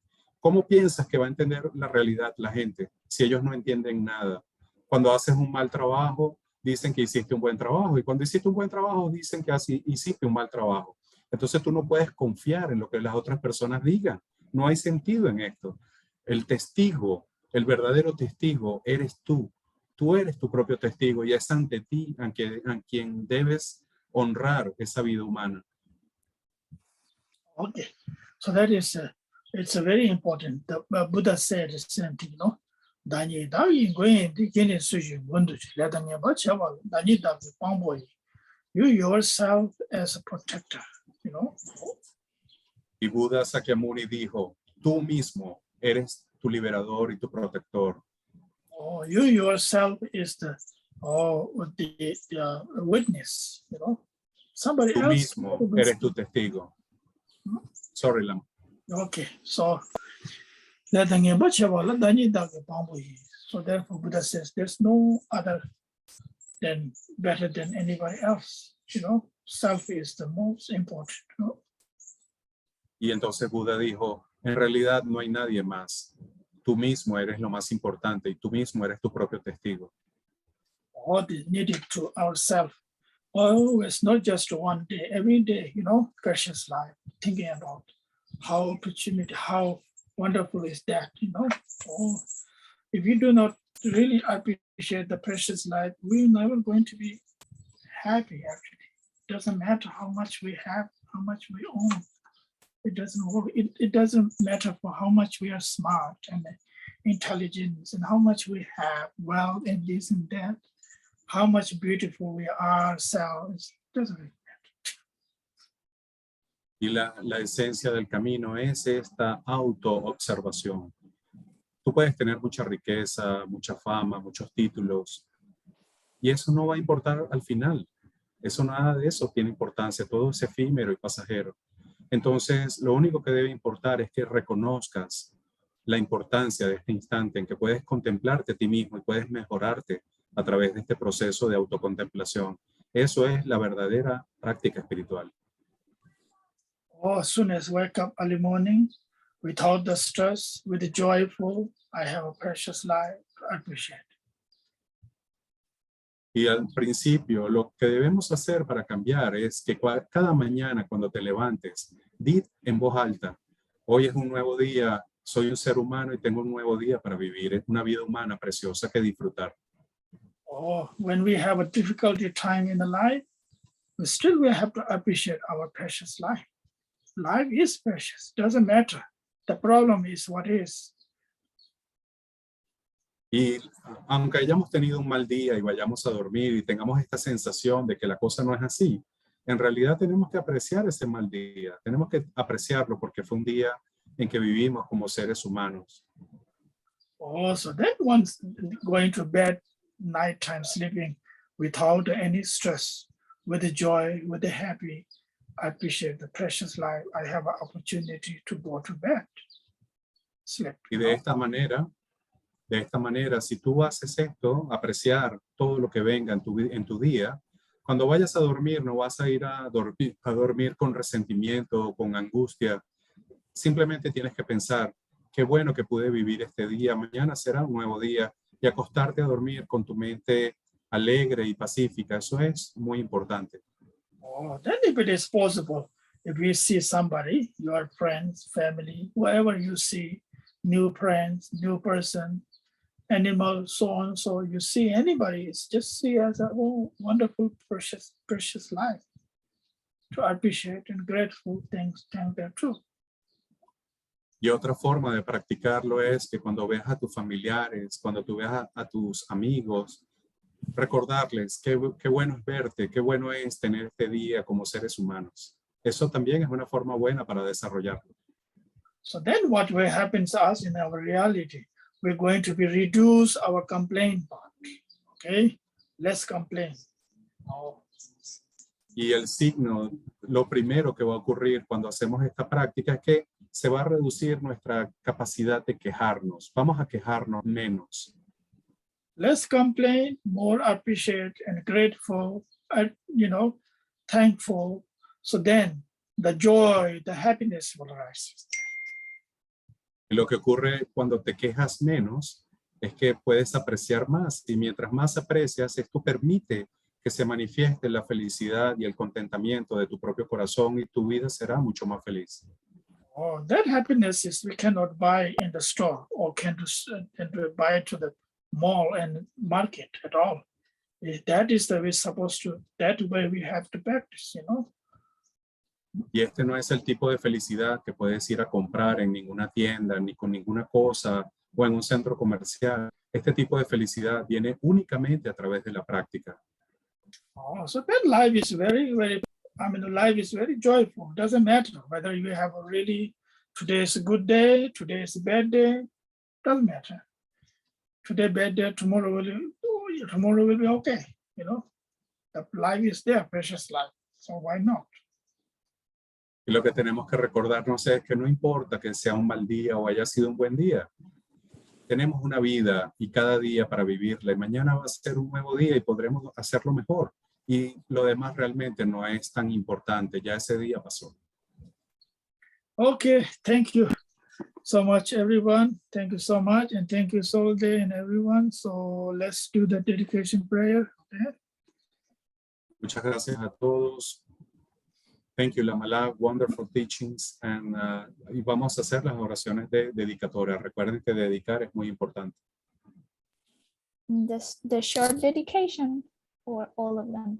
¿Cómo piensas que va a entender la realidad la gente si ellos no entienden nada? Cuando haces un mal trabajo, dicen que hiciste un buen trabajo. Y cuando hiciste un buen trabajo, dicen que así hiciste un mal trabajo. Entonces tú no puedes confiar en lo que las otras personas digan. No hay sentido en esto. El testigo, el verdadero testigo, eres tú. Tú eres tu propio testigo y es ante ti a quien debes honrar esa vida humana. Okay, so that is it's a very important. The Buddha said the same thing, no. Danyi da yin gwen di kene suju mundu la danyi ba chawa danyi da pangbo you yourself as a protector, you know. Y Buda Sakyamuni dijo, tú mismo eres tu liberador y tu protector. Oh, you yourself is the witness, you know. Somebody Tú else. mismo eres tu testigo. Sorry, Lam. Okay, so so therefore Buddha says there's no other than better than anybody else, you know. Self is the most important, you know? Y entonces Buda dijo, en realidad no hay nadie más. Tú mismo eres lo más importante y tú mismo eres tu propio testigo. What is needed to ourselves. Oh, it's not just one day, every day, you know, precious life, thinking about how opportunity, how wonderful is that, you know. Oh, if you do not really appreciate the precious life, we're never going to be happy, actually. It doesn't matter how much we have, how much we own. It doesn't work. It doesn't matter for how much we are smart and intelligent and how much we have, wealth and this and that, how much beautiful we are ourselves. It doesn't really matter. Y la esencia del camino es esta autoobservación. Tú puedes tener mucha riqueza, mucha fama, muchos títulos, y eso no va a importar al final. Eso, nada de eso tiene importancia, todo es efímero y pasajero. Entonces, lo único que debe importar es que reconozcas la importancia de este instante en que puedes contemplarte a ti mismo y puedes mejorarte a través de este proceso de autocontemplación. Eso es la verdadera práctica espiritual. Oh, as soon as I wake up early morning, without the stress, with the joyful, I have a precious life to appreciate. Y al principio, lo que debemos hacer para cambiar es que cada mañana cuando te levantes, di en voz alta, hoy es un nuevo día, soy un ser humano y tengo un nuevo día para vivir, es una vida humana preciosa que disfrutar. Oh, when we have a difficulty time in the life, but still we have to appreciate our precious life. Life is precious, doesn't matter. The problem is what is. Y aunque hayamos tenido un mal día y vayamos a dormir y tengamos esta sensación de que la cosa no es así, en realidad tenemos que apreciar ese mal día, tenemos que apreciarlo porque fue un día en que vivimos como seres humanos. Oh, so then once going to bed, nighttime sleeping without any stress, with the joy, with the happy, I appreciate the precious life. I have an opportunity to go to bed, sleep. Y de esta manera, si tú haces esto, apreciar todo lo que venga en tu día, cuando vayas a dormir no vas a ir a dormir con resentimiento o con angustia. Simplemente tienes que pensar, qué bueno que pude vivir este día, mañana será un nuevo día, y acostarte a dormir con tu mente alegre y pacífica. Eso es muy importante. Oh, then if it is possible, if you see somebody, your friends, family, whoever you see, new friends, new person, animal, so on, so you see anybody, it's just see as a wonderful, precious life to appreciate and grateful things, thank them too. Y otra forma de practicarlo es que cuando veas a tus familiares, cuando tú veas a tus amigos, recordarles qué bueno es verte, qué bueno es tener este día como seres humanos. Eso también es una forma buena para desarrollarlo. So then what will happen to us in our reality? We're going to be reduce our complaint part, okay? Less complain. Oh. Y el signo, lo primero que va a ocurrir cuando hacemos esta práctica es que se va a reducir nuestra capacidad de quejarnos. Vamos a quejarnos menos. Less complain, more appreciate and grateful, thankful. So then the joy, the happiness will rise. Y lo que ocurre cuando te quejas menos es que puedes apreciar más. Y mientras más aprecias, esto permite que se manifieste la felicidad y el contentamiento de tu propio corazón y tu vida será mucho más feliz. Oh, that happiness is we cannot buy in the store or can buy to the mall and market at all. That is the way supposed to, that way we have to practice, you know. Y este no es el tipo de felicidad que puedes ir a comprar en ninguna tienda, ni con ninguna cosa o en un centro comercial. Este tipo de felicidad viene únicamente a través de la práctica. Oh, so that life is very, very, I mean, life is very joyful. Doesn't matter whether you have a really, today is a good day, today is a bad day, doesn't matter. Today bad day, tomorrow will be okay, you know. The life is there, precious life. So why not? Y lo que tenemos que recordarnos es que no importa que sea un mal día o haya sido un buen día. Tenemos una vida y cada día para vivirla y mañana va a ser un nuevo día y podremos hacerlo mejor. Y lo demás realmente no es tan importante, ya ese día pasó. Okay, thank you so much, everyone. Thank you so much, and thank you, Solde, and everyone. So let's do the dedication prayer. Okay? Muchas gracias a todos. Thank you, Lamala. Wonderful teachings. Y vamos a hacer las oraciones de dedicatoria. Recuerden que dedicar es muy importante. The short dedication or all of them?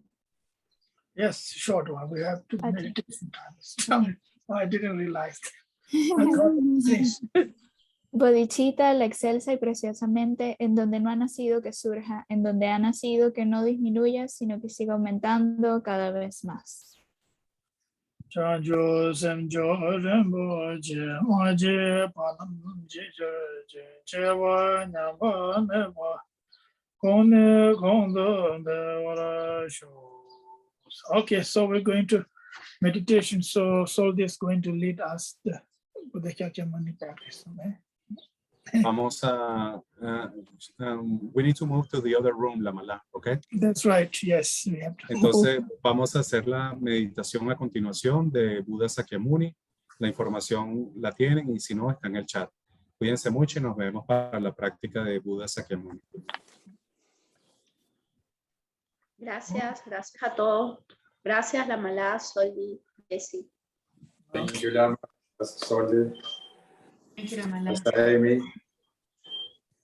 Yes, short one. We have to Okay. meditate sometimes. I didn't realize. I thought, please. Bodhicitta, la excelsa y preciosamente, en donde no ha nacido que surja, en donde ha nacido que no disminuya, sino que siga aumentando cada vez más. Chanjo semjo rembo je maje panam je chewa nyamba mewa kone kondo bewara sho. Okay, so we're going to meditation. So Solde is going to lead us the Buddha Shakyamuni practice. Okay? Vamos a, we need to move to the other room, Lamala, okay? That's right. Yes, we have to. Entonces, vamos a hacer la meditación a continuación de Buda Sakyamuni. La información la tienen y si no, está en el chat. Cuídense mucho y nos vemos para la práctica de Buda Sakyamuni. Gracias, gracias a todos. Gracias, Lamala, Soldi, Jessy. Thank you, Lama. Solid. Thank you, Ramala. Amy.